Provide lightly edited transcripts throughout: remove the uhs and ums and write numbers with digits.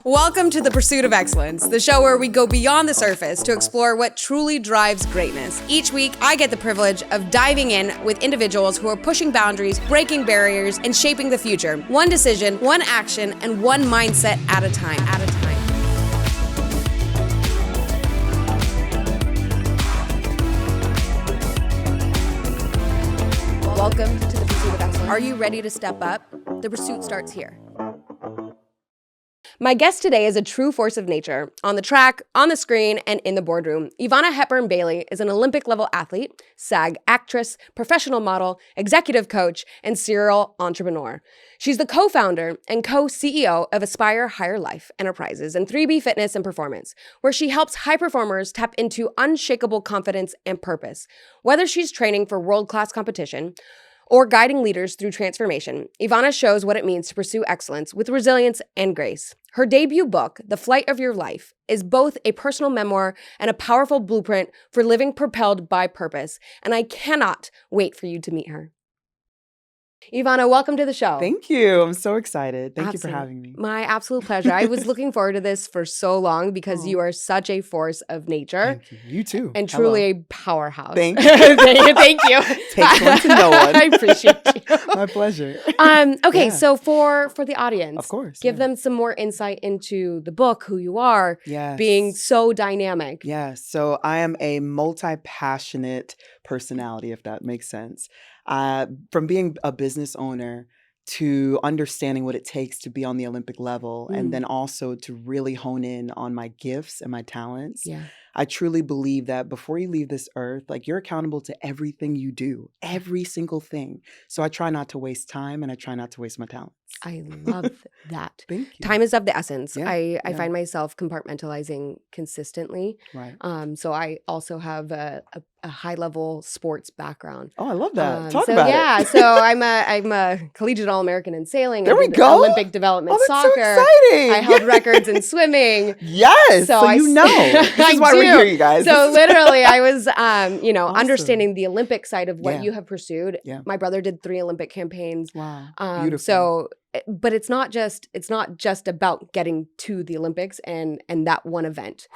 Welcome to The Pursuit of Excellence, the show where we go beyond the surface to explore what truly drives greatness. Each week, I get the privilege of diving in with individuals who are pushing boundaries, breaking barriers, and shaping the future. One decision, one action, and one mindset at a time. Welcome to The Pursuit of Excellence. Are you ready to step up? The pursuit starts here. My guest today is a true force of nature, on the track, on the screen, and in the boardroom. Yvana Hepburn Bailey is an Olympic-level athlete, SAG actress, professional model, executive coach, and serial entrepreneur. She's the co-founder and co-CEO of Aspire Higher Life Enterprises and 3B Fitness and Performance, where she helps high performers tap into unshakable confidence and purpose. Whether she's training for world-class competition, or guiding leaders through transformation, Yvana shows what it means to pursue excellence with resilience and grace. Her debut book, The Flight of Your Life, is both a personal memoir and a powerful blueprint for living propelled by purpose, and I cannot wait for you to meet her. Yvana, welcome to the show. Thank you. I'm so excited. Thank you for having me. My absolute pleasure. I was looking forward to this for so long because you are such a force of nature. Thank you. You too. And truly a powerhouse. Thank you. Thank you. Takes one to know one. I appreciate you. My pleasure. Okay, so for the audience, of course, give them some more insight into the book, who you are, being so dynamic. Yes. So I am a multi-passionate personality, if that makes sense. From being a business owner to understanding what it takes to be on the Olympic level, and then also to really hone in on my gifts and my talents. Yeah. I truly believe that before you leave this earth, like, you're accountable to everything you do, every single thing. So I try not to waste time, and I try not to waste my talents. I love that. Thank you. Time is of the essence. Yeah, I find myself compartmentalizing consistently. Right. So I also have a high-level sports background. Oh, I love that. Talk about it. Yeah, so I'm a collegiate All-American in sailing. There we did go. Olympic development soccer. So exciting. I held records in swimming. Yes. So you know. This is why we're here, you guys. So literally, I was, awesome. Understanding the Olympic side of what you have pursued. Yeah. My brother did 3 Olympic campaigns. Wow. Beautiful. So, but it's not just about getting to the Olympics and that one event.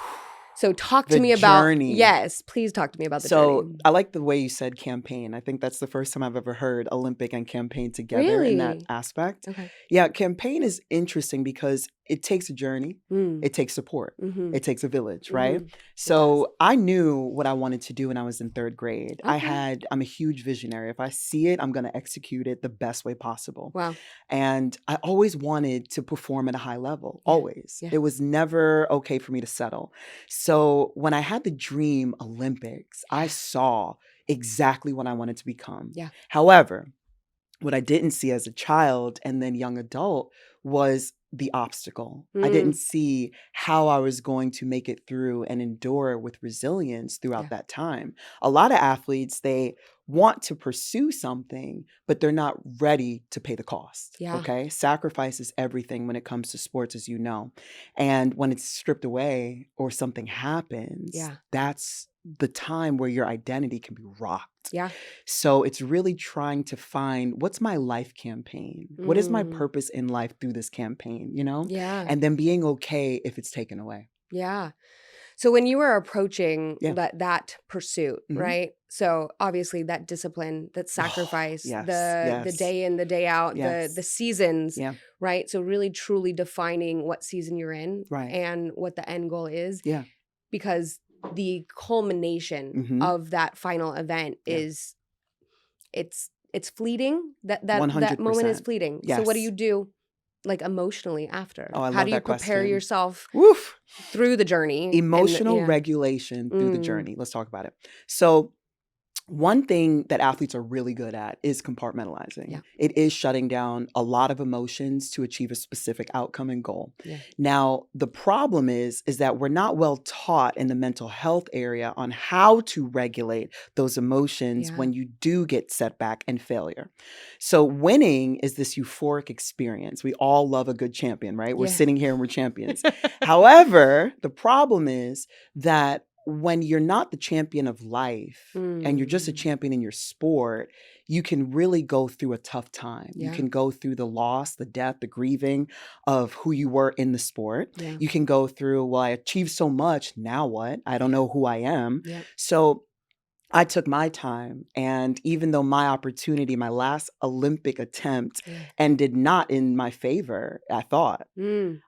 So talk to me about journey. Yes, please talk to me about the journey. So I like the way you said campaign. I think that's the first time I've ever heard Olympic and campaign together in that aspect. Okay. Yeah, campaign is interesting because it takes a journey. It takes support. It takes a village, right? So I knew what I wanted to do when I was in 3rd grade. Okay. I'm a huge visionary. If I see it, I'm going to execute it the best way possible. Wow. And I always wanted to perform at a high level, always. Yeah. It was never okay for me to settle. So when I had the dream Olympics, I saw exactly what I wanted to become. Yeah. However, what I didn't see as a child and then young adult was the obstacle. I didn't see how I was going to make it through and endure with resilience throughout that time. A lot of athletes, they want to pursue something, but they're not ready to pay the cost. Yeah. Okay. Sacrifice is everything when it comes to sports, as you know. And when it's stripped away or something happens, that's the time where your identity can be rocked. Yeah. So it's really trying to find, what's my life campaign? What is my purpose in life through this campaign, you know? Yeah. And then being okay if it's taken away. Yeah. So when you were approaching that pursuit, right? So obviously that discipline, that sacrifice, the day in, the day out, the seasons, right? So really truly defining what season you're in and what the end goal is. Yeah. Because the culmination of that final event is it's fleeting. That moment is fleeting. Yes. So what do you do, like, emotionally after? Oh, I love How do you that prepare question. yourself through the journey? Emotional regulation through the journey. Let's talk about it. So one thing that athletes are really good at is compartmentalizing. Yeah. It is shutting down a lot of emotions to achieve a specific outcome and goal. Yeah. Now, the problem is that we're not well taught in the mental health area on how to regulate those emotions when you do get setback and failure. So winning is this euphoric experience. We all love a good champion, right? We're sitting here and we're champions. However, the problem is that when you're not the champion of life and you're just a champion in your sport, you can really go through a tough time. You can go through the loss, the death, the grieving of who you were in the sport. You can go through, well, I achieved so much. Now what? I don't know who I am. So I took my time, and even though my opportunity, my last Olympic attempt ended not in my favor, I thought,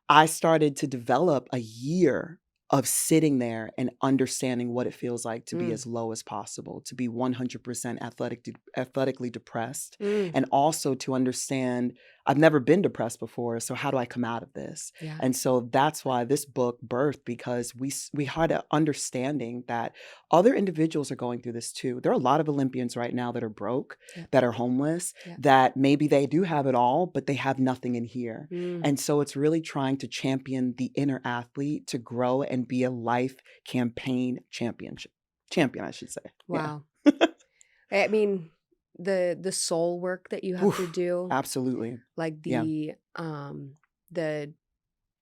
I started to develop a year of sitting there and understanding what it feels like to be as low as possible, to be 100% athletically depressed, and also to understand I've never been depressed before, so how do I come out of this? And so that's why this book birthed, because we had an understanding that other individuals are going through this too. There are a lot of Olympians right now that are broke, that are homeless, that maybe they do have it all, but they have nothing in here. And so it's really trying to champion the inner athlete to grow and be a life campaign champion, I should say. Wow. I mean, the soul work that you have to do. Absolutely. Like the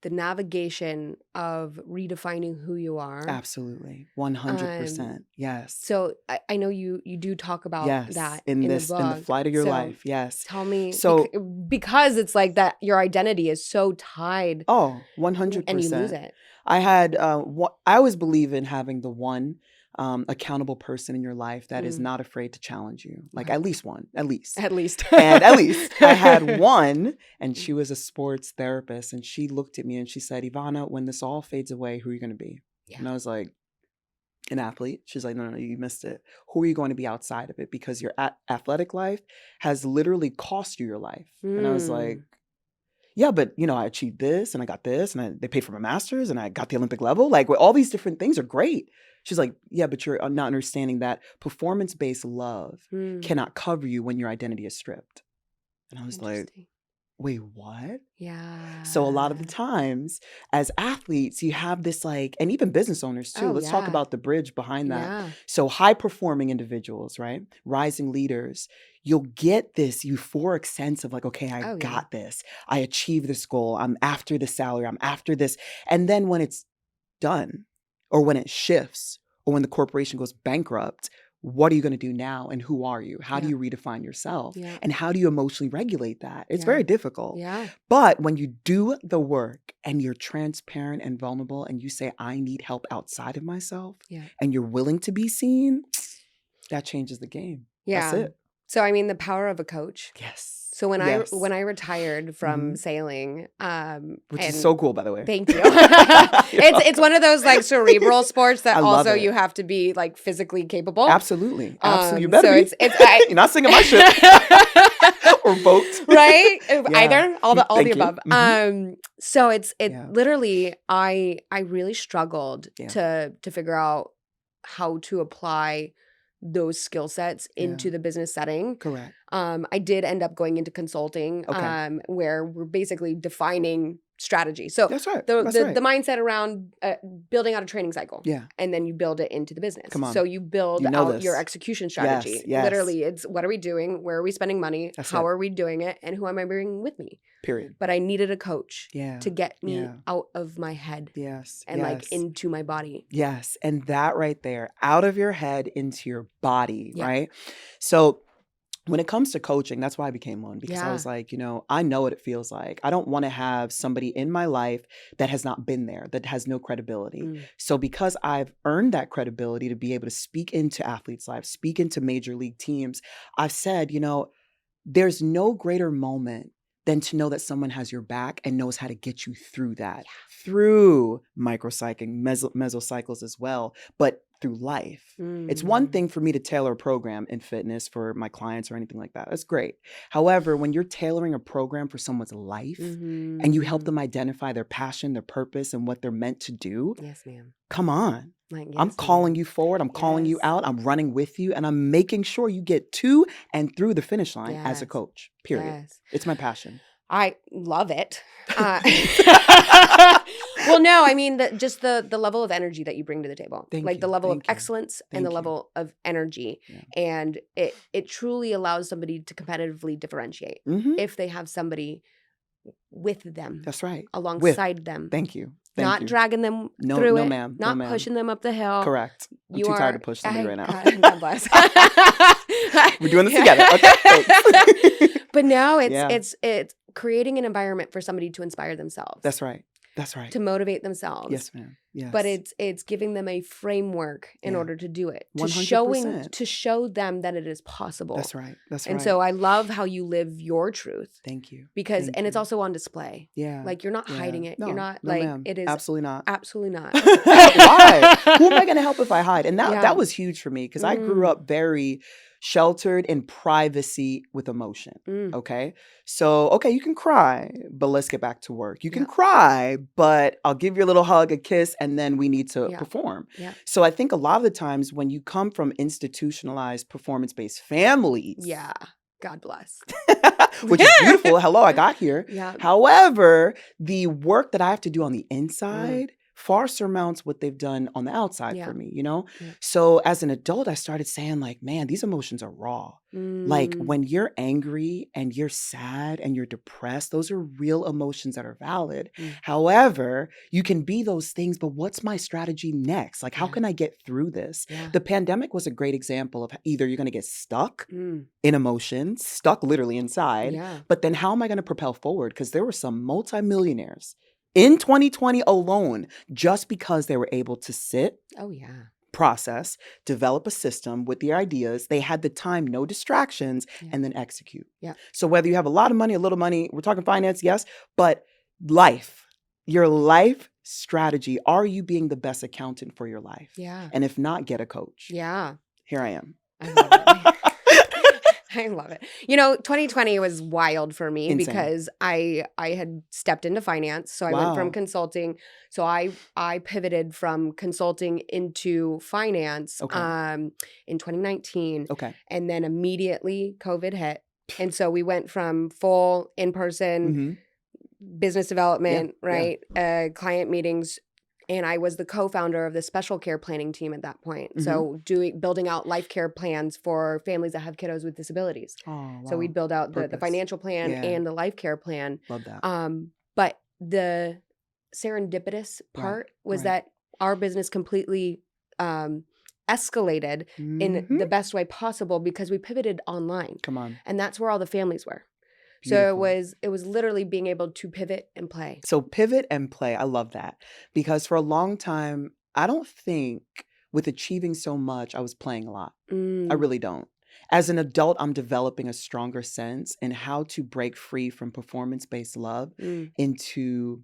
navigation of redefining who you are. Absolutely. 100%. Yes. So I know you do talk about that in the book. In the flight of your life. Yes. Tell me, so because it's like that your identity is so tied. Oh, 100%. And you lose it. I had, I always believe in having the one accountable person in your life that is not afraid to challenge you. Like at least one, at least. And at least I had one, and she was a sports therapist, and she looked at me and she said, Yvana, when this all fades away, who are you going to be? And I was like, an athlete. She's like, no, you missed it. Who are you going to be outside of it? Because your athletic life has literally cost you your life. And I was like, yeah, but I achieved this and I got this and they paid for my master's and I got the Olympic level. Like all these different things are great. She's like, yeah, but you're not understanding that performance-based love cannot cover you when your identity is stripped. And I was like, wait, what? Yeah. So a lot of the times as athletes, you have this and even business owners too. Let's talk about the bridge behind that. Yeah. So high performing individuals, right? Rising leaders, you'll get this euphoric sense of okay, I got this. I achieved this goal. I'm after the salary. I'm after this. And then when it's done, or when it shifts, or when the corporation goes bankrupt, what are you going to do now? And who are you? How do you redefine yourself? And how do you emotionally regulate that? It's very difficult. But when you do the work and you're transparent and vulnerable and you say, I need help outside of myself, and you're willing to be seen, that changes the game. That's it. So, I mean, the power of a coach. Yes. So when I retired from sailing, which is so cool, by the way. Thank you. It's one of those cerebral sports that also you have to be physically capable. Absolutely. You better so be. You're not singing my shit. Or boat. Right? Either. All the above. So it's literally I really struggled to figure out how to apply those skill sets into the business setting. Correct. I did end up going into consulting, where we're basically defining strategy. So that's right. The mindset around building out a training cycle. Yeah. And then you build it into the business. Come on. So you build out your execution strategy. Yes. Literally, it's what are we doing? Where are we spending money? How are we doing it? And who am I bringing with me? Period. But I needed a coach to get me out of my head. Yes. And into my body. Yes. And that right there, out of your head into your body, right? So when it comes to coaching, that's why I became one, because I was like, I know what it feels like. I don't want to have somebody in my life that has not been there, that has no credibility. So because I've earned that credibility to be able to speak into athletes' lives, speak into major league teams, I've said, there's no greater moment than to know that someone has your back and knows how to get you through that, through microcycling, mesocycles as well, but through life. It's one thing for me to tailor a program in fitness for my clients or anything like that. That's great. However, when you're tailoring a program for someone's life and you help them identify their passion, their purpose, and what they're meant to do, yes, ma'am. Come on. I'm calling you forward. I'm calling you out. I'm running with you. And I'm making sure you get to and through the finish line as a coach, period. It's my passion. I love it. Well, no, I mean, just the level of energy that you bring to the table, the level of excellence and the level of energy. And it truly allows somebody to competitively differentiate if they have somebody with them. That's right. Alongside them. Thank you. Not you. dragging them No, through no, it. ma'am. Not No, ma'am. pushing them up the hill. Correct. I'm too tired to push somebody right now. God bless. We're doing this together. Okay. Thanks. But no, it's creating an environment for somebody to inspire themselves. That's right. That's right. To motivate themselves. Yes, ma'am. Yes. But it's giving them a framework in order to do it. 100%. To show them that it is possible. That's right. That's right. And so I love how you live your truth. Thank you. Because Thank and it's you. also on display. Yeah. Like you're not hiding it. No, You're not no, like ma'am. it is Absolutely not. Absolutely not. Why? Who am I going to help if I hide? And that was huge for me because I grew up very sheltered in privacy with emotion. Okay. So, okay, you can cry, but let's get back to work. You can cry, but I'll give you a little hug, a kiss, and then we need to perform. Yeah. So I think a lot of the times when you come from institutionalized performance-based families. Yeah. God bless. Which is beautiful. Hello, I got here. Yeah. However, the work that I have to do on the inside far surmounts what they've done on the outside for me, you know? Yeah. So as an adult, I started saying like, man, these emotions are raw. Like when you're angry and you're sad and you're depressed, those are real emotions that are valid. However, you can be those things, but what's my strategy next? Like, how can I get through this? The pandemic was a great example of either you're going to get stuck in emotions, stuck literally inside, but then how am I going to propel forward? Because there were some multimillionaires in 2020 alone, just because they were able to sit, process, develop a system with the ideas, they had the time, no distractions, and then execute. So whether you have a lot of money, a little money, we're talking finance, yes, but life, your life strategy, are you being the best accountant for your life? And if not, get a coach. Here I am. I love it. I love it. You know, 2020 was wild for me because I had stepped into finance. So I went from consulting. So I pivoted from consulting into finance in 2019. And then immediately COVID hit. And so we went from full in-person business development, client meetings. And I was the co-founder of the special care planning team at that point. So building out life care plans for families that have kiddos with disabilities. So we'd build out the financial plan and the life care plan. Love that. But the serendipitous part was that our business completely escalated in the best way possible because we pivoted online. Come on. And that's where all the families were. Beautiful. So it was literally being able to pivot and play. So pivot and play. I love that. Because for a long time, I don't think with achieving so much, I was playing a lot. I really don't. As an adult, I'm developing a stronger sense in how to break free from performance-based love into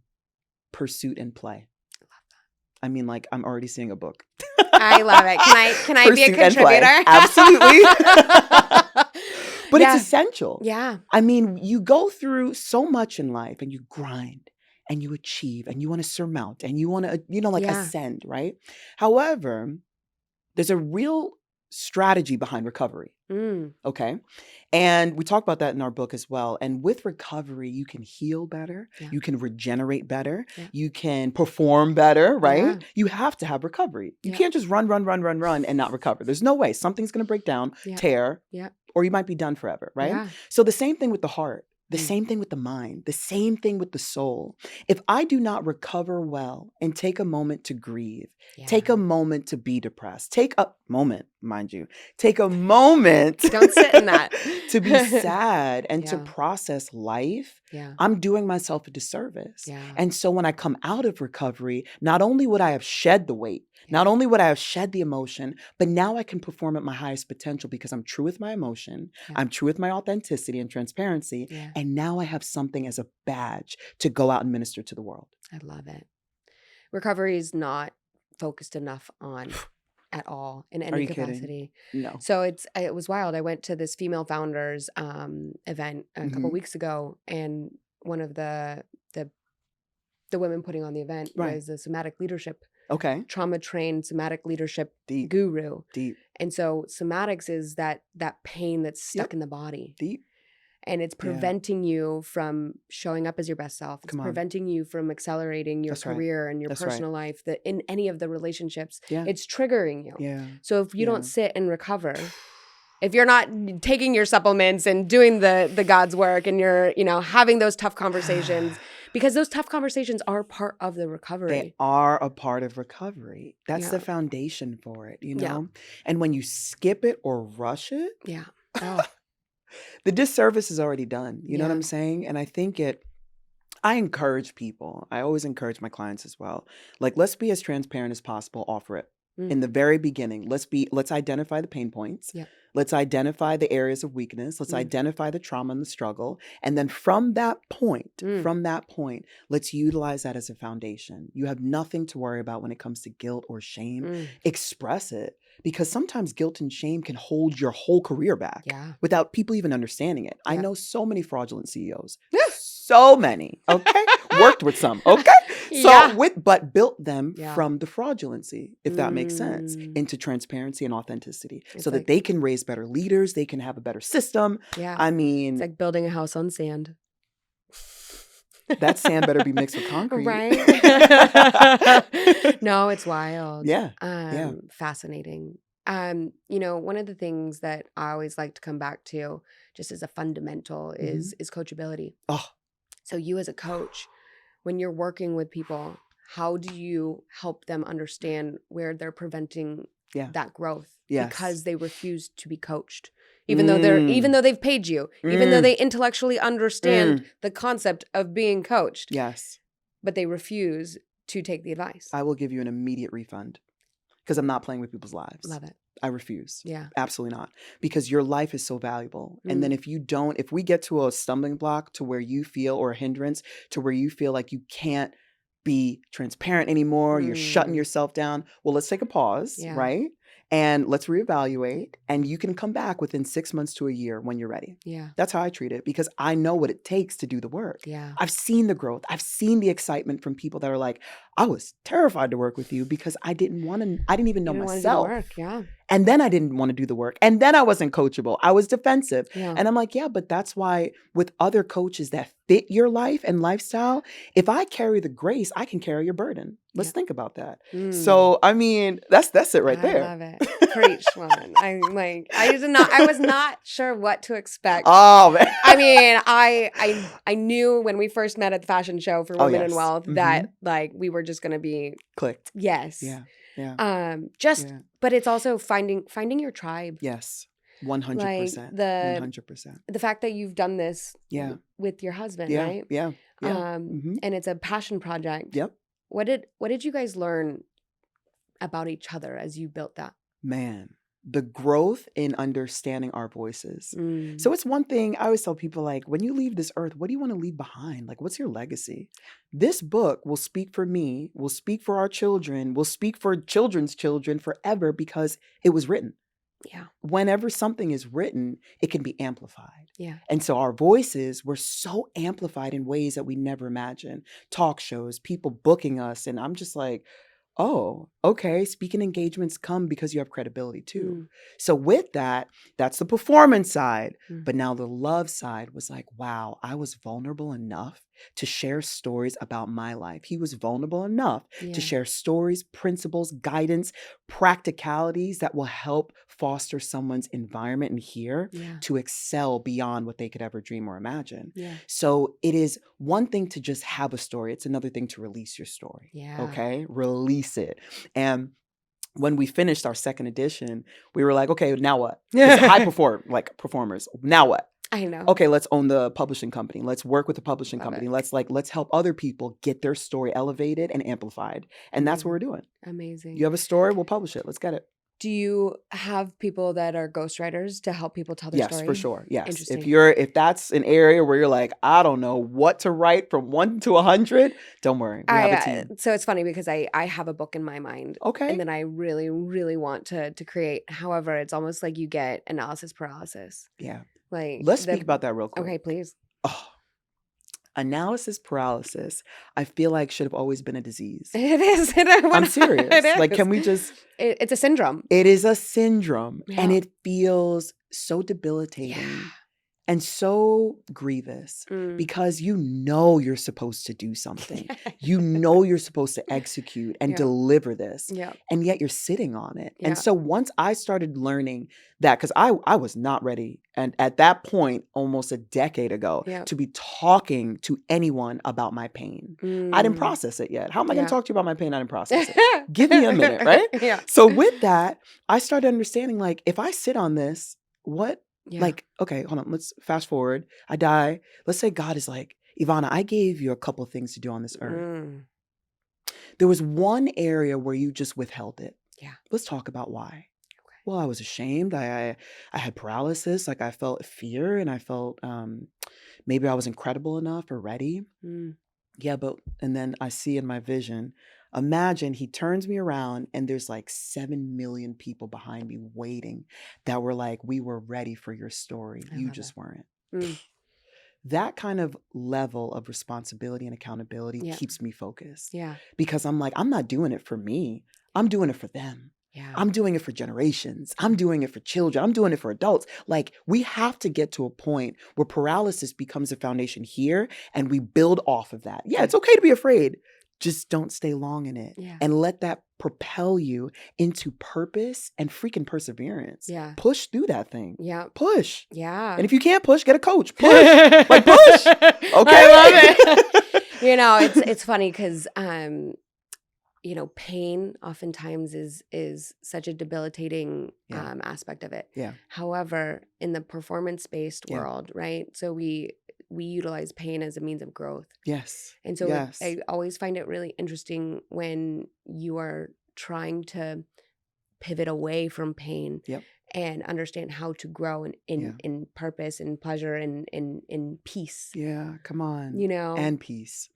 pursuit and play. I love that. I mean, like, I'm already seeing a book. I love it. Can I be a contributor? Absolutely. But it's essential. Yeah. I mean, you go through so much in life and you grind and you achieve and you want to surmount and you want to, ascend, right? However, there's a real strategy behind recovery. Okay. And we talk about that in our book as well. And with recovery, you can heal better. You can regenerate better. You can perform better, right? You have to have recovery. You can't just run and not recover. There's no way. Something's going to break down, tear, or you might be done forever, right? So the same thing with the heart. The same thing with the mind, the same thing with the soul. If I do not recover well and take a moment to grieve, take a moment to be depressed, take a moment, mind you, take a moment don't sit in that to be sad and to process life, I'm doing myself a disservice. And so when I come out of recovery, not only would I have shed the weight, not only would I have shed the emotion, but now I can perform at my highest potential because I'm true with my emotion. I'm true with my authenticity and transparency. And now I have something as a badge to go out and minister to the world. I love it. Recovery is not focused enough on at all in any capacity. Kidding? No. So it was wild. I went to this female founders event a couple weeks ago, and one of the women putting on the event was a somatic leadership trauma-trained somatic leadership guru. Deep. And so somatics is that pain that's stuck in the body. Deep. And it's preventing you from showing up as your best self. It's preventing you from accelerating your career and your personal life. That in any of the relationships, it's triggering you. So if you don't sit and recover, if you're not taking your supplements and doing the God's work and you're, having those tough conversations, Because those tough conversations are part of the recovery. They are a part of recovery. That's the foundation for it, you know? And when you skip it or rush it, the disservice is already done. You know what I'm saying? And I think I encourage people. I always encourage my clients as well. Like, let's be as transparent as possible. Offer it in the very beginning. Let's identify the pain points. Let's identify the areas of weakness. Let's identify the trauma and the struggle. And then from that point, let's utilize that as a foundation. You have nothing to worry about when it comes to guilt or shame. Express it. Because sometimes guilt and shame can hold your whole career back without people even understanding it. I know so many fraudulent CEOs. So many, okay? Worked with some, okay? But built them from the fraudulency, if that makes sense, into transparency and authenticity. It's so that they can raise better leaders, they can have a better system. I mean, it's like building a house on sand. That sand better be mixed with concrete. Right? No, it's wild. Yeah. Fascinating. You know, one of the things that I always like to come back to, just as a fundamental, is coachability. Oh. So you as a coach, when you're working with people, how do you help them understand where they're preventing that growth? Because they refuse to be coached. Even though they've paid you, even though they intellectually understand the concept of being coached. Yes. But they refuse to take the advice. I will give you an immediate refund because I'm not playing with people's lives. Love it. I refuse. Yeah. Absolutely not. Because your life is so valuable. And then if we get to a stumbling block to where you feel, or a hindrance to where you feel like you can't be transparent anymore, you're shutting yourself down. Well, let's take a pause, right? And let's reevaluate. And you can come back within 6 months to a year when you're ready. Yeah. That's how I treat it, because I know what it takes to do the work. Yeah. I've seen the growth. I've seen the excitement from people that are like, I was terrified to work with you because I didn't even know myself. And then I didn't want to do the work. And then I wasn't coachable. I was defensive. Yeah. And I'm like, yeah, but that's why with other coaches that fit your life and lifestyle, if I carry the grace, I can carry your burden. Let's think about that. So, I mean, that's it right there. I love it. Preach, woman. I was not sure what to expect. Oh, man. I mean, I knew when we first met at the fashion show for Women in Wealth that like we were just going to be clicked. Yes. Yeah. But it's also finding your tribe. Yes. 100%. Like 100%. The fact that you've done this with your husband, right? Yeah. And it's a passion project. Yep. What did you guys learn about each other as you built that? Man, the growth in understanding our voices. So it's one thing I always tell people, like, when you leave this earth, what do you want to leave behind? Like, what's your legacy? This book will speak for me, will speak for our children, will speak for children's children forever because it was written. Yeah. Whenever something is written, it can be amplified. Yeah. And so our voices were so amplified in ways that we never imagined. Talk shows, people booking us. And I'm just like, oh, okay. Speaking engagements come because you have credibility too. So with that, that's the performance side. But now the love side was like, wow, I was vulnerable enough to share stories about my life. He was vulnerable enough to share stories, principles, guidance, practicalities that will help foster someone's environment and here to excel beyond what they could ever dream or imagine. Yeah. So it is one thing to just have a story. It's another thing to release your story. Yeah. Okay? Release it. And when we finished our second edition, we were like, okay, now what? High performers. Now what? I know. Okay, let's own the publishing company. Let's work with the publishing company. Let's help other people get their story elevated and amplified. And that's what we're doing. Amazing. You have a story, we'll publish it. Let's get it. Do you have people that are ghostwriters to help people tell their story? Yes, for sure. Yes. If that's an area where you're like, I don't know what to write from 1 to 100, don't worry. We have a team. So it's funny because I have a book in my mind. Okay. And then I really, really want to create. However, it's almost like you get analysis paralysis. Yeah. Like, let's speak about that real quick. Okay, please. Oh, analysis paralysis, I feel like should have always been a disease. It is. I'm serious. It is. Like, can we just... It's a syndrome. It is a syndrome. Yeah. And it feels so debilitating. Yeah. and so grievous because you know you're supposed to do something. You know you're supposed to execute and deliver this. And yet you're sitting on it. And so once I started learning that, because I was not ready. And at that point, almost a decade ago, to be talking to anyone about my pain. I didn't process it yet. How am I going to talk to you about my pain? I didn't process it. Give me a minute, right? So with that, I started understanding, like, if I sit on this, what? Like, okay, hold on. Let's fast forward. I die. Let's say God is like, Yvana, I gave you a couple of things to do on this earth. There was one area where you just withheld it. Let's talk about why. Well, I was ashamed. I had paralysis. Like, I felt fear, and I felt maybe I wasn't credible enough or ready. And then I see in my vision, imagine he turns me around and there's like 7 million people behind me waiting that were like, we were ready for your story. You just weren't. That kind of level of responsibility and accountability keeps me focused. Because I'm like, I'm not doing it for me. I'm doing it for them. I'm doing it for generations. I'm doing it for children. I'm doing it for adults. Like, we have to get to a point where paralysis becomes a foundation here and we build off of that. Yeah, it's okay to be afraid. Just don't stay long in it and let that propel you into purpose and freaking perseverance. Push through that thing. Push. And if you can't push, get a coach. Push. Like, push. Okay. I love it. It's funny because pain oftentimes is such a debilitating aspect of it. However, in the performance-based world, right? So we utilize pain as a means of growth. And so I always find it really interesting when you are trying to pivot away from pain and understand how to grow in purpose and pleasure and in peace. Come on. And peace.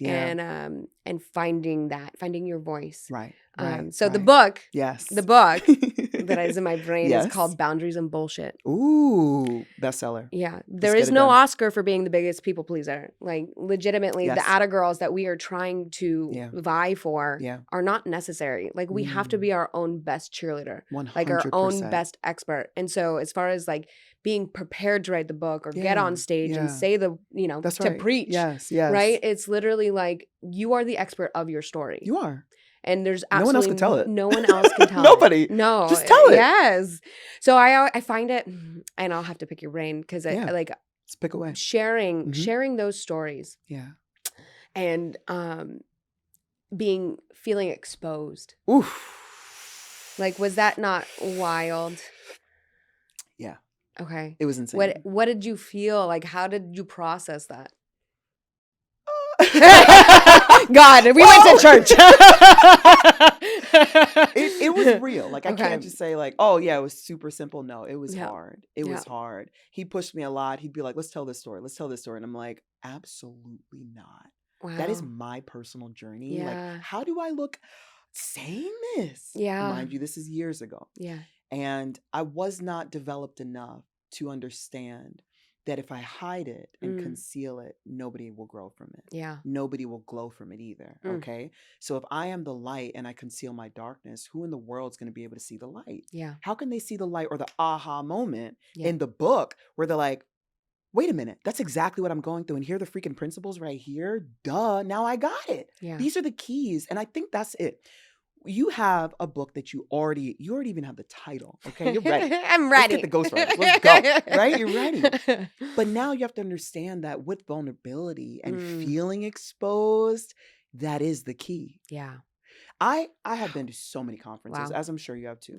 And finding your voice. The book that is in my brain is called Boundaries and Bullshit. Ooh, bestseller. There is no Oscar for being the biggest people pleaser. Like, legitimately, the Atta girls that we are trying to vie for are not necessary. Like, we have to be our own best cheerleader, 100%. like our own best expert. And so, as far as like being prepared to write the book or get on stage and say the, That's to right. preach, right? It's literally like, you are the expert of your story. You are. And there's no one else absolutely can tell it. No one else can tell Nobody. it. No. Just tell it. Yes. So I find it, and I'll have to pick your brain because I like let's pick away. Sharing those stories. And feeling exposed. Oof. Like, was that not wild? Yeah. Okay. It was insane. What did you feel? Like, how did you process that? God, we went to church. It was real. Like, I can't just say like, oh yeah, it was super simple. No, it was hard. It was hard. He pushed me a lot. He'd be like, let's tell this story. Let's tell this story. And I'm like, absolutely not. Wow. That is my personal journey. Like, how do I look saying this? Mind you, this is years ago. And I was not developed enough to understand that if I hide it and conceal it, nobody will grow from it. Nobody will glow from it either. Okay. So if I am the light and I conceal my darkness, who in the world is going to be able to see the light? How can they see the light or the aha moment in the book where they're like, wait a minute, that's exactly what I'm going through. And here are the freaking principles right here. Duh. Now I got it. These are the keys. And I think that's it. You have a book that you already even have the title. Okay, you're ready. I'm ready. Let's get the ghostwriters. Let's go. Right, you're ready. But now you have to understand that with vulnerability and feeling exposed, that is the key. I have been to so many conferences, as I'm sure you have too.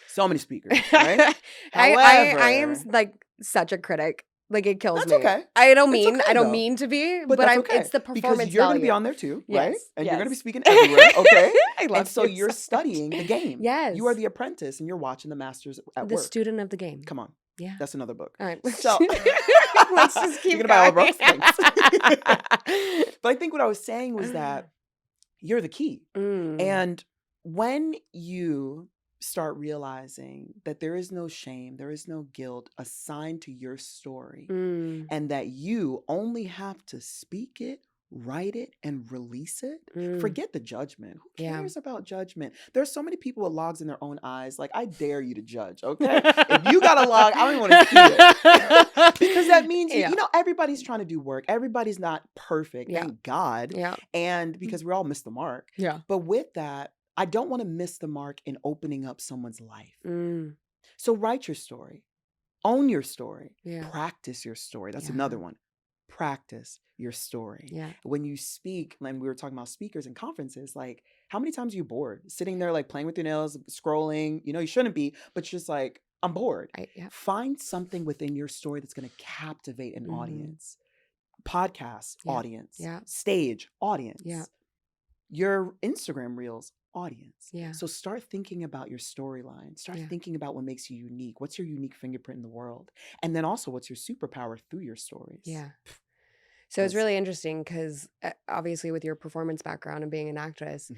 So many speakers. Right. However, I am like such a critic. Like, it kills me. That's okay. I don't mean to be, but that's okay. It's the performance because you're going to be value. on there too, right? And you're going to be speaking everywhere, okay? I love and so you're studying the game. Yes. You are the apprentice and you're watching the masters at work. The student of the game. Come on. Yeah. That's another book. All right. So let's just keep you're going. Buy all the books? Thanks. But I think what I was saying was that you're the key. And when you start realizing that there is no shame, there is no guilt assigned to your story, and that you only have to speak it, write it and release it. Mm. Forget the judgment. Who Yeah. cares about judgment? There's so many people with logs in their own eyes. Like, I dare you to judge, okay? If you got a log, I don't even want to see it. Because that means, Yeah. you know, everybody's trying to do work. Everybody's not perfect, Yeah. thank God. Yeah. And because we all miss the mark. Yeah. But with that, I don't want to miss the mark in opening up someone's life. Mm. So write your story. Own your story. Yeah. Practice your story. That's Yeah. another one. Practice your story. Yeah. When you speak, and we were talking about speakers and conferences, like, how many times are you bored? Sitting there, like, playing with your nails, scrolling. You know, you shouldn't be, but just like, I'm bored. Yeah. Find something within your story that's going to captivate an Mhm. audience. Podcast Yeah. audience. Yeah. Stage audience. Yeah. Your Instagram reels audience. Yeah. So start thinking about your storyline. Start Yeah. thinking about what makes you unique. What's your unique fingerprint in the world? And then also, what's your superpower through your stories? Yeah. So it's really interesting because obviously with your performance background and being an actress,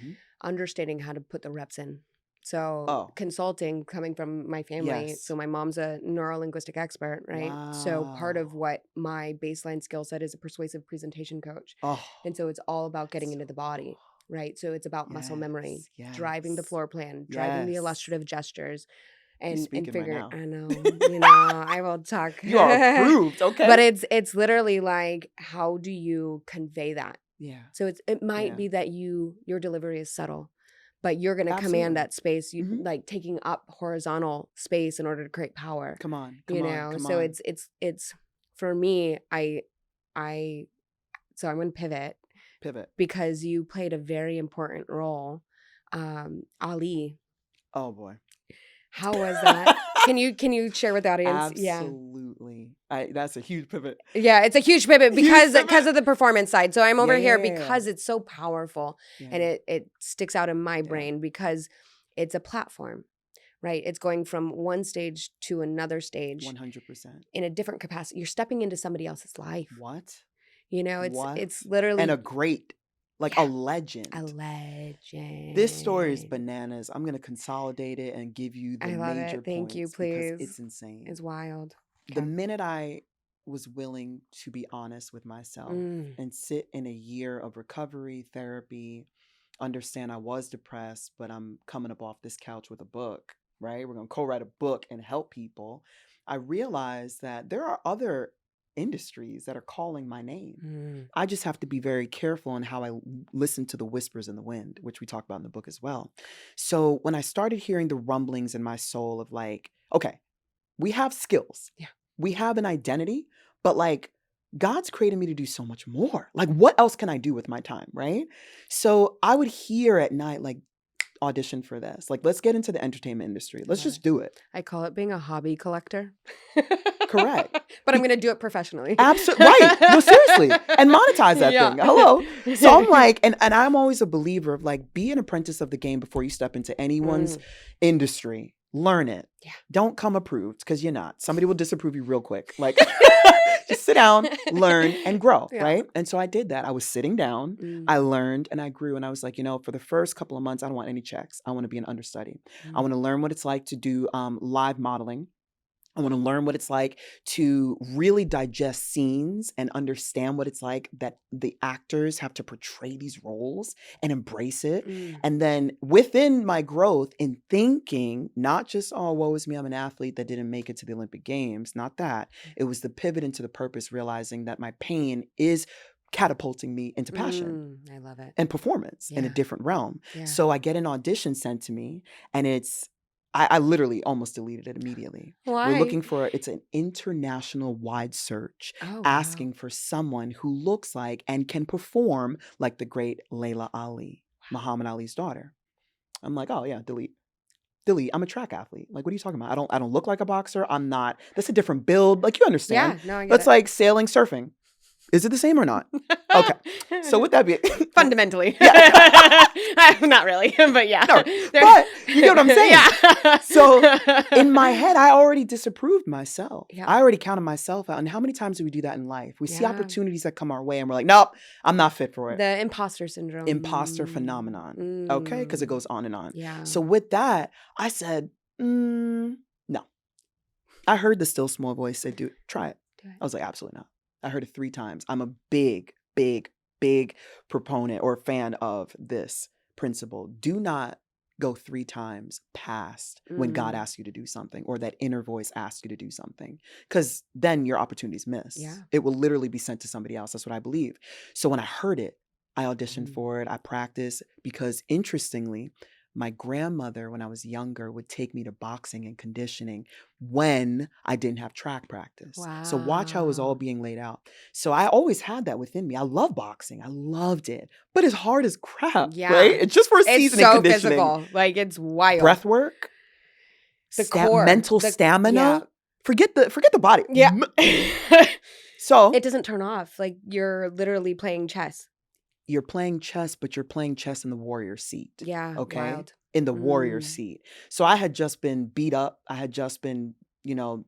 understanding how to put the reps in. So consulting coming from my family. Yes. So my mom's a neuro-linguistic expert, right? So part of Wow. what my baseline skill set is a persuasive presentation coach. Oh, And so it's all about getting into the body, right? So it's about muscle memory, yes, driving the yes, floor plan, driving the yes. illustrative gestures, You're and speaking right figuring. now. I know, I will talk. You are approved, okay? But it's literally like, how do you convey that? Yeah. So it might Yeah. be that your delivery is subtle, but you're going to command that space. You like taking up horizontal space in order to create power. Come on, you know. So it's for me. So I'm going to pivot because you played a very important role. Ali. Oh boy. How was that? Can you share with the audience? Absolutely. That's a huge pivot. Yeah, it's a huge pivot because of the performance side. So I'm over here because it's so powerful and it sticks out in my brain because it's a platform, right? It's going from one stage to another stage. 100%. In a different capacity. You're stepping into somebody else's life. What? You know, it's literally and a great, like a legend. A legend. This story is bananas. I'm gonna consolidate it and give you the major points. Thank you, please. Because it's insane. It's wild. The minute I was willing to be honest with myself and sit in a year of recovery, therapy, understand I was depressed, but I'm coming up off this couch with a book, right? We're gonna co-write a book and help people. I realized that there are other industries that are calling my name. I just have to be very careful in how I listen to the whispers in the wind, which we talk about in the book as well. So when I started hearing the rumblings in my soul of like, okay, we have skills. Yeah. We have an identity, but like God's created me to do so much more. Like, what else can I do with my time, right? So I would hear at night, like, audition for this. Like, let's get into the entertainment industry. Let's just do it. I call it being a hobby collector. Correct. But I'm going to do it professionally. Absolutely. Right. No, seriously. And monetize that thing. Hello. So I'm like, and I'm always a believer of like, be an apprentice of the game before you step into anyone's industry. Learn it. Yeah. Don't come approved because you're not. Somebody will disapprove you real quick. Like, just sit down, learn, and grow, right? And so I did that. I was sitting down. I learned and I grew. And I was like, you know, for the first couple of months, I don't want any checks. I want to be an understudy. I want to learn what it's like to do live modeling. I want to learn what it's like to really digest scenes and understand what it's like that the actors have to portray these roles and embrace it. And then within my growth in thinking, not just, oh, woe is me, I'm an athlete that didn't make it to the Olympic Games. Not that. It was the pivot into the purpose, realizing that my pain is catapulting me into passion. I love it. And performance in a different realm. So I get an audition sent to me and I literally almost deleted it immediately. Why? We're looking for, it's an international wide search asking for someone who looks like and can perform like the great Laila Ali, Muhammad Ali's daughter. I'm like, oh yeah, delete. I'm a track athlete. Like, what are you talking about? I don't look like a boxer. I'm not. That's a different build. Like, you understand. Yeah, no, I get That's it. like sailing, surfing. Is it the same or not? Okay. So with that being fundamentally. Not really, but yeah. No, but you know what I'm saying? Yeah. So in my head, I already disapproved myself. Yeah. I already counted myself out. And how many times do we do that in life? We see opportunities that come our way and we're like, nope, I'm not fit for it. The imposter syndrome. Imposter phenomenon. Okay? Because it goes on and on. Yeah. So with that, I said, no. I heard the still small voice say, try it. I was like, absolutely not. I heard it 3 times. I'm a big big proponent or fan of this principle. Do not go 3 times past when God asks you to do something or that inner voice asks you to do something, because then your opportunity's missed. Yeah. It will literally be sent to somebody else. That's what I believe. So when I heard it, I auditioned for it. I practiced because, interestingly, my grandmother, when I was younger, would take me to boxing and conditioning when I didn't have track practice. Wow. So watch how it was all being laid out. So I always had that within me. I love boxing. I loved it. But it's hard as crap, right? It's just for a season so in conditioning. Physical. Like, it's wild. Breath work, the core, mental stamina. Yeah. Forget the body. Yeah. So it doesn't turn off. Like, you're literally playing chess. You're playing chess, but you're playing chess in the warrior seat. Yeah. Okay. Wild. In the warrior seat. So I had just been beat up. I had just been,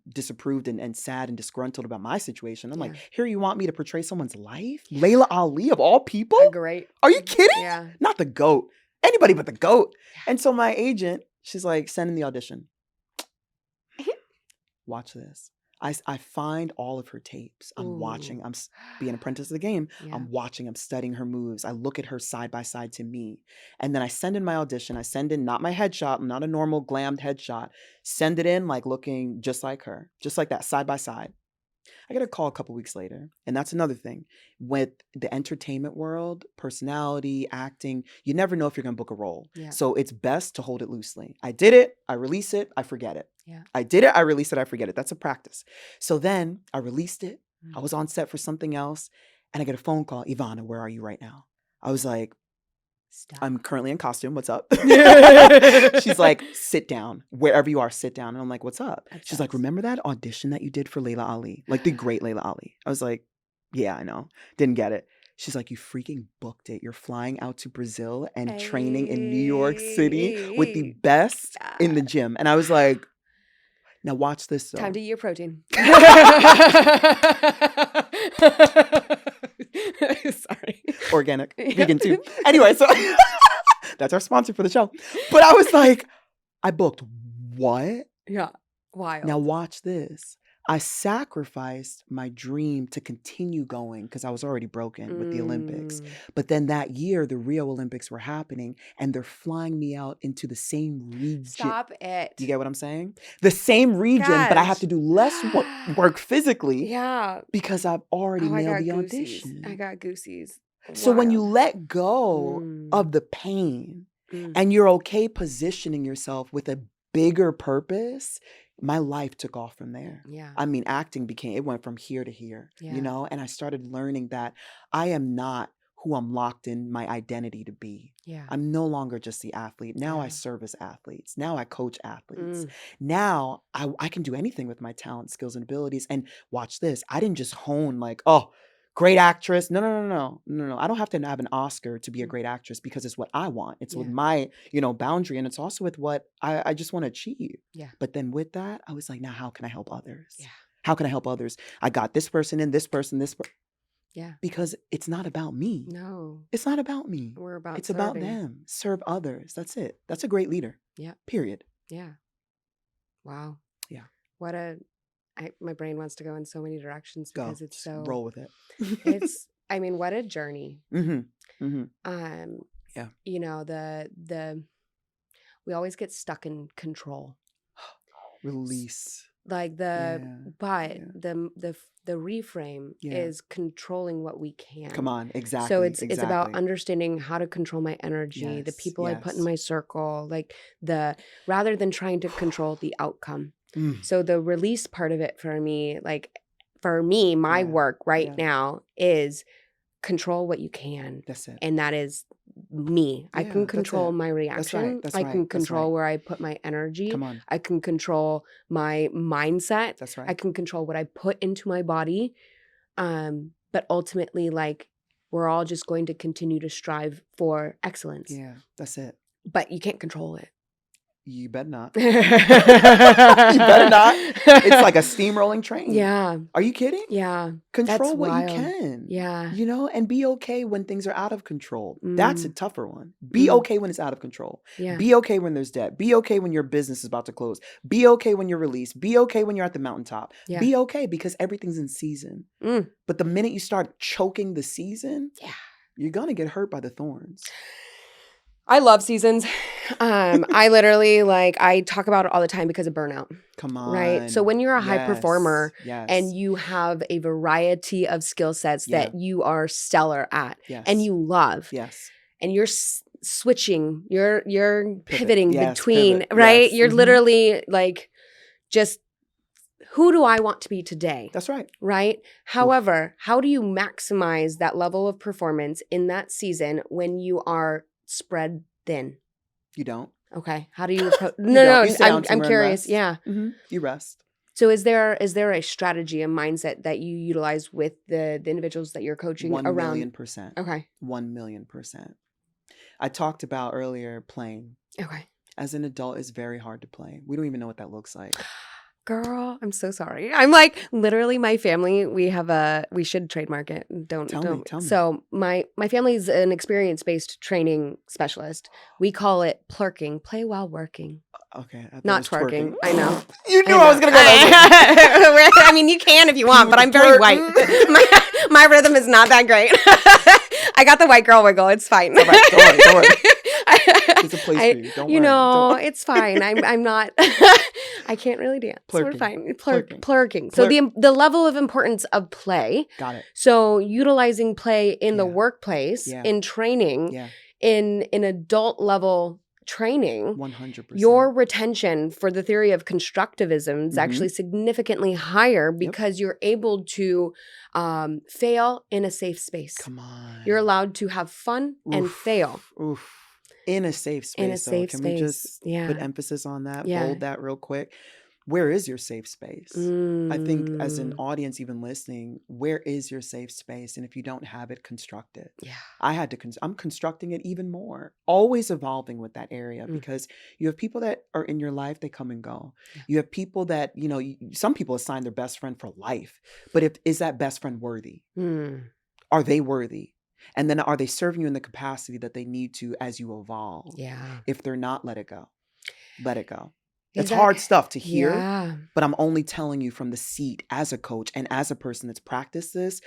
disapproved and sad and disgruntled about my situation. I'm like, here you want me to portray someone's life? Laila Ali of all people? Great. Are you kidding? Yeah. Not the GOAT. Anybody but the GOAT. And so my agent, she's like, send in the audition. Watch this. I find all of her tapes. I'm watching. I'm being an apprentice of the game. Yeah. I'm watching. I'm studying her moves. I look at her side by side to me. And then I send in my audition. I send in not my headshot, not a normal glammed headshot. Send it in like looking just like her, just like that, side by side. I get a call a couple weeks later. And that's another thing. With the entertainment world, personality, acting, you never know if you're going to book a role. Yeah. So it's best to hold it loosely. I did it. I release it. I forget it. Yeah. I did it. I release it. I forget it. That's a practice. So then I released it. I was on set for something else. And I get a phone call. Yvana, where are you right now? I was like, stop. I'm currently in costume. What's up? She's like, sit down. Wherever you are, sit down. And I'm like, what's up? She's like, remember that audition that you did for Laila Ali? Like the great Laila Ali. I was like, yeah, I know. Didn't get it. She's like, you freaking booked it. You're flying out to Brazil and training in New York City with the best in the gym. And I was like, now watch this. Though. Time to eat your protein. Sorry. Organic. Vegan too. Anyway, so that's our sponsor for the show. But I was like, I booked what? Yeah. Wild. Now watch this. I sacrificed my dream to continue going because I was already broken with the Olympics. But then that year, the Rio Olympics were happening and they're flying me out into the same region. Stop it. You get what I'm saying? The same region, but I have to do less work physically. Yeah. Because I've already nailed the audition. I got goosies. So when you let go of the pain and you're okay positioning yourself with a bigger purpose, my life took off from there. Yeah. I mean, acting it went from here to here, and I started learning that I am not who I'm locked in my identity to be. Yeah. I'm no longer just the athlete. Now I service athletes. Now I coach athletes. Now I can do anything with my talent, skills, and abilities. And watch this. I didn't just hone like, oh, great actress. No. I don't have to have an Oscar to be a great actress because it's what I want. It's with my, boundary. And it's also with what I just want to achieve. Yeah. But then with that, I was like, now how can I help others? Yeah. How can I help others? I got this person in, this person. Yeah. Because it's not about me. No. It's not about me. It's serving. About them. Serve others. That's it. That's a great leader. Yeah. Period. Yeah. Wow. Yeah. My brain wants to go in so many directions because it's so roll with it. What a journey. Mm-hmm. Mm-hmm. We always get stuck in control. Release. Like the reframe is controlling what we can. Come on, exactly. So it's about understanding how to control my energy, the people I put in my circle, like rather than trying to control the outcome. So the release part of it for me, my work now is control what you can. That's it. And that is me. I can control my reaction. I can control where I put my energy. Come on. I can control my mindset. That's right. I can control what I put into my body. But ultimately, we're all just going to continue to strive for excellence. Yeah, that's it. But you can't control it. You better not. You better not. It's like a steamrolling train. Yeah. Are you kidding? Yeah. Control what you can. Yeah. And be okay when things are out of control. That's a tougher one. Be okay when it's out of control. Yeah. Be okay when there's debt. Be okay when your business is about to close. Be okay when you're released. Be okay when you're at the mountaintop. Yeah. Be okay because everything's in season. But the minute you start choking the season, you're going to get hurt by the thorns. I love seasons. I literally I talk about it all the time because of burnout. Come on. Right? So when you're a high performer and you have a variety of skill sets that you are stellar at and you love. Yes. And you're switching, you're pivoting between, pivot. right? Yes. You're literally just, who do I want to be today? That's right. Right? However, how do you maximize that level of performance in that season when you are spread thin? You don't. Okay. How do you I'm curious. Yeah. Mm-hmm. You rest. So is there a strategy, a mindset that you utilize with the individuals that you're coaching 1 around? 1,000,000%. Okay. 1,000,000%. I talked about earlier playing. Okay. As an adult, it's very hard to play. We don't even know what that looks like. Girl, I'm so sorry. I'm literally my family, we should trademark it. Don't. Tell me. So my family's an experience-based training specialist. We call it plurking, play while working. Okay. Not twerking. I know. You knew I was going to go there. I mean, you can if you want, but I'm very white. My rhythm is not that great. I got the white girl wiggle. It's fine. All right, don't worry. There's a place for you. Don't worry. It's fine. I'm not. I can't really dance. Plurking. We're fine. Plurking. So the level of importance of play. Got it. So utilizing play in the workplace, in training, in adult level training, 100%. Your retention for the theory of constructivism is actually significantly higher because you're able to fail in a safe space. Come on. You're allowed to have fun and fail. Oof. In a safe space. Can we just put emphasis on that? Hold that real quick. Where is your safe space? I think as an audience even listening, where is your safe space? And if you don't have it, construct it. Yeah. I'm constructing it even more. Always evolving with that area because you have people that are in your life, they come and go. Yeah. You have people that, some people assign their best friend for life. But is that best friend worthy? Are they worthy? And then are they serving you in the capacity that they need to as you evolve? Yeah. If they're not, let it go. Let it go. It's hard stuff to hear, but I'm only telling you from the seat as a coach and as a person that's practiced this,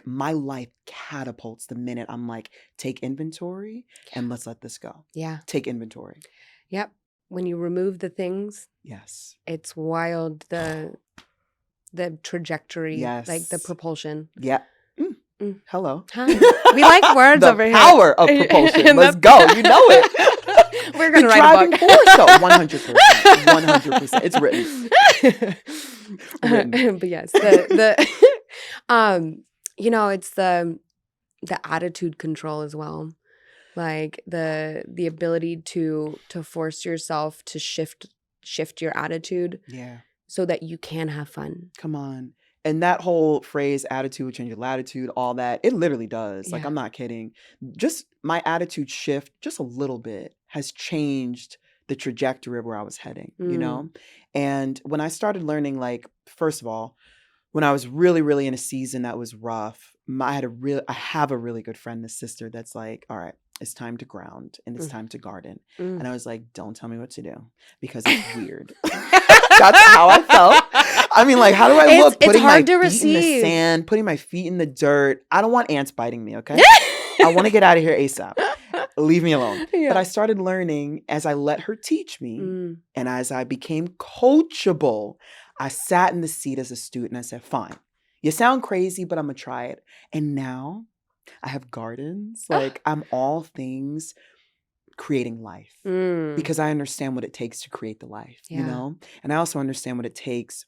my life catapults the minute I'm take inventory and let's let this go. Yeah. Take inventory. Yep. When you remove the things. Yes. It's wild. The trajectory. Yes. The propulsion. Yeah. Hello. Hi. We like words over here. The power of propulsion. Let's go. You know it. We're going to write a book. So 100%. 100%. It's written. But yes, it's the attitude control as well. The ability to force yourself to shift your attitude. Yeah. So that you can have fun. Come on. And that whole phrase, attitude will change your latitude, all that, it literally does. I'm not kidding. Just my attitude shift, just a little bit, has changed the trajectory of where I was heading, And when I started learning, first of all, when I was really, really in a season that was rough, I have a really good friend, this sister that's all right, it's time to ground and it's time to garden. And I was like, don't tell me what to do because it's weird. That's how I felt. I mean, how do I look? Putting my feet in the sand, putting my feet in the dirt. I don't want ants biting me, okay? I want to get out of here ASAP. Leave me alone. Yeah. But I started learning as I let her teach me and as I became coachable, I sat in the seat as a student and I said, fine, you sound crazy, but I'm going to try it. And now I have gardens. I'm all things creating life because I understand what it takes to create the life, And I also understand what it takes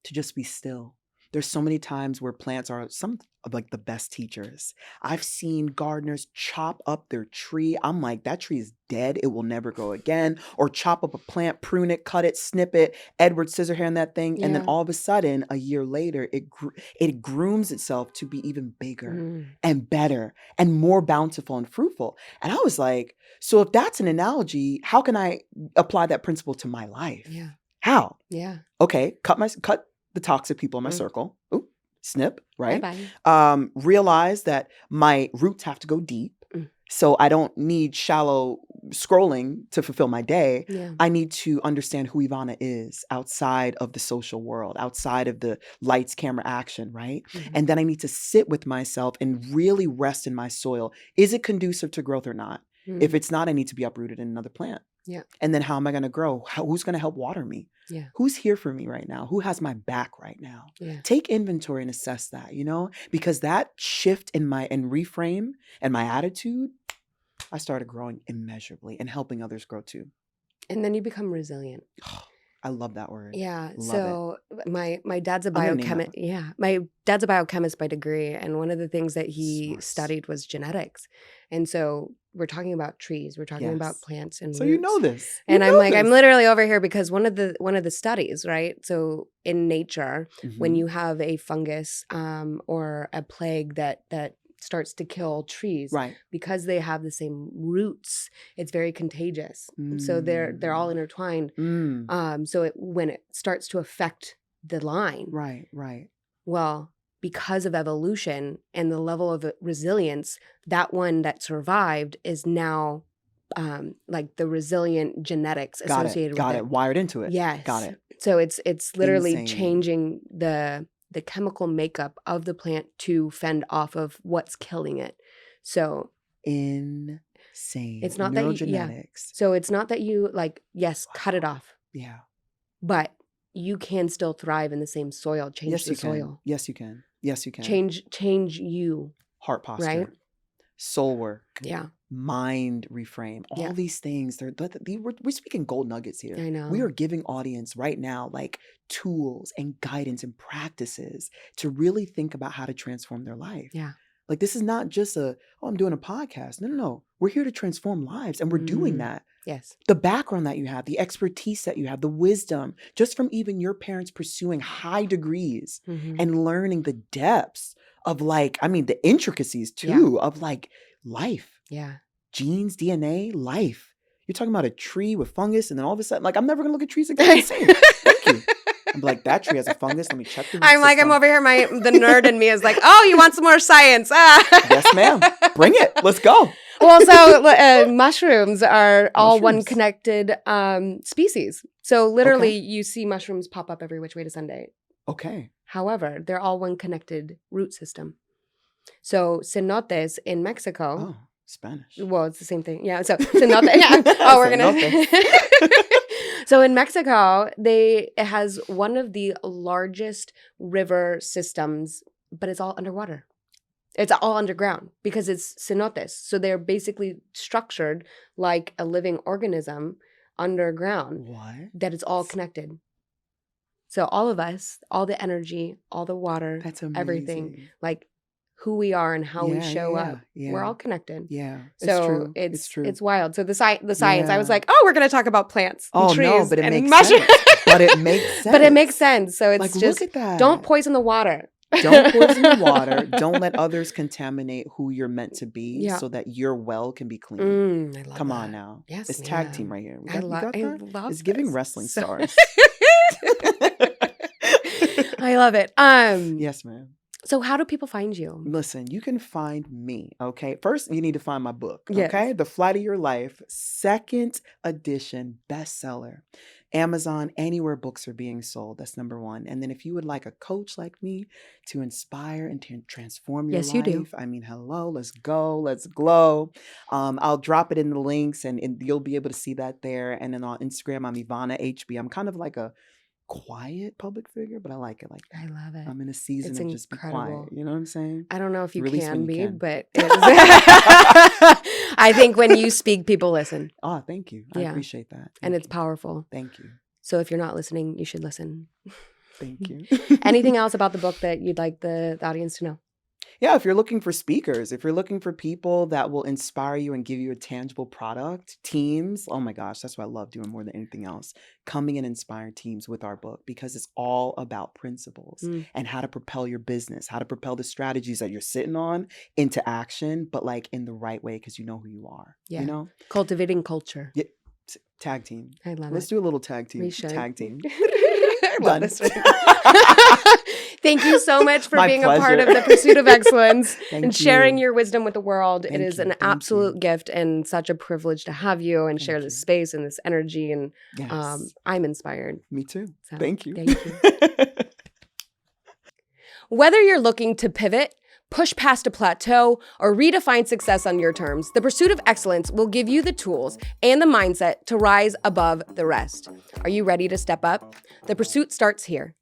to just be still. There's so many times where plants are some of the best teachers. I've seen gardeners chop up their tree. I'm like, that tree is dead. It will never grow again. Or chop up a plant, prune it, cut it, snip it, Edward Scissorhand that thing. And then all of a sudden, a year later, it grooms itself to be even bigger and better and more bountiful and fruitful. And I was like, so if that's an analogy, how can I apply that principle to my life? Yeah. How? Yeah. Okay, cut the toxic people in my circle. Ooh, snip, right? Realize that my roots have to go deep. So I don't need shallow scrolling to fulfill my day, Yeah. I need to understand who Yvana is outside of the social world, outside of the lights, camera, action, right? Mhm. And then I need to sit with myself and really rest in my soil. Is it conducive to growth or not? If it's not, I need to be uprooted in another plant. Yeah. And then how am I going to grow? Who's going to help water me? Yeah. Who's here for me right now? Who has my back right now? Yeah. Take inventory and assess that, because that shift and reframe and my attitude, I started growing immeasurably and helping others grow too. And then you become resilient. I love that word. Yeah. Love so my dad's a I'm gonna name biochemist. that. Yeah. My dad's a biochemist by degree. And one of the things that he Smart. studied was genetics. And so we're talking about trees, we're talking about Yes. plants and So roots. you know this. And You I'm know like, I'm this. literally over here because one of the studies, right? So in nature, when Mhm. you have a fungus or a plague that starts to kill trees, Right. because they have the same roots, it's very contagious. So they're all intertwined. So when it starts to affect the line, Right. well, because of evolution and the level of resilience, that one that survived is now like the resilient genetics associated with Got it. it. Wired into it. Yes. Got it. So it's literally Insane. changing the chemical makeup of the plant to fend off of what's killing it. So Insane. it's not that neurogenetics. so it's not that you cut it off, Yeah. but you can still thrive in the same soil. Change Yes, the you soil. can. Yes, you can. Yes, you can. Change you. Heart posture. Right? Soul work. Yeah. Mind reframe. All Yeah. these things. We're speaking gold nuggets here. I know. We are giving audience right now like tools and guidance and practices to really think about how to transform their life. Yeah. Like this is not just I'm doing a podcast. No. We're here to transform lives and we're doing that. Yes. The background that you have, the expertise that you have, the wisdom, just from even your parents pursuing high degrees and learning the depths of the intricacies too of life. Yeah. Genes, DNA, life. You're talking about a tree with fungus and then all of a sudden, I'm never going to look at trees again the same. Thank you. I'm like, that tree has a fungus. Let me check the root I'm system. over here. The nerd in me is like, oh, you want some more science? Yes, ma'am. Bring it. Let's go. Well, so mushrooms are all one connected species. So literally you see mushrooms pop up every which way to Sunday. Okay. However, they're all one connected root system. So cenotes in Mexico. Oh, Spanish. Well, it's the same thing. Yeah. So cenote. Yeah. Oh, we're going to. So in Mexico, it has one of the largest river systems, but it's all underwater. It's all underground because it's cenotes. So they're basically structured like a living organism underground. What? That it's all connected. So all of us, all the energy, all the water, That's amazing. everything, like who we are and how we show up, we're all connected. Yeah. So it's true. It's wild. So the science, I was like, oh, we're going to talk about plants and trees no, but it and makes mushrooms. sense. But it makes sense. But it makes sense. So it's just, look at that. don't poison the water. Don't poison the water. Don't let others contaminate who you're meant to be so that your well can be clean. I love Come that. on now. Yes, It's tag team right here. I love It's giving this. wrestling So- stars. I love it. Yes, ma'am. So how do people find you? Listen, you can find me, okay? First, you need to find my book, Yes. okay? The Flight of Your Life, 2nd edition bestseller. Amazon, anywhere books are being sold. That's number one. And then if you would like a coach like me to inspire and to transform your Yes, life, you do. hello, let's go, let's glow. I'll drop it in the links and you'll be able to see that there. And then on Instagram, I'm Yvana HB. I'm kind of like a quiet public figure, but I like it like that. I love it. I'm in a season It's of just be incredible. quiet. You know what I'm saying? I don't know if you Release can when you be, can. but I think when you speak, people listen. Oh, thank you. I Yeah. appreciate that. And Thank it's you. powerful. Thank you. So if you're not listening, you should listen. Thank you. Anything else about the book that you'd like the audience to know? Yeah, if you're looking for speakers, if you're looking for people that will inspire you and give you a tangible product, teams, oh my gosh, that's what I love doing more than anything else. Coming and inspiring teams with our book because it's all about principles and how to propel your business, how to propel the strategies that you're sitting on into action, but like in the right way because you know who you are. Yeah. You know? Cultivating culture. Yeah. Tag team. I love Let's it. do a little tag team. We should. Tag team. I love Done. this. Thank you so much for My being pleasure. a part of the pursuit of excellence and sharing you. your wisdom with the world. Thank It is you. an Thank absolute you. gift and such a privilege to have you and share Thank this you. space and this energy. And Yes. I'm inspired. Me too. So, Thank you. Thank you. Whether you're looking to pivot, push past a plateau, or redefine success on your terms, the pursuit of excellence will give you the tools and the mindset to rise above the rest. Are you ready to step up? The pursuit starts here.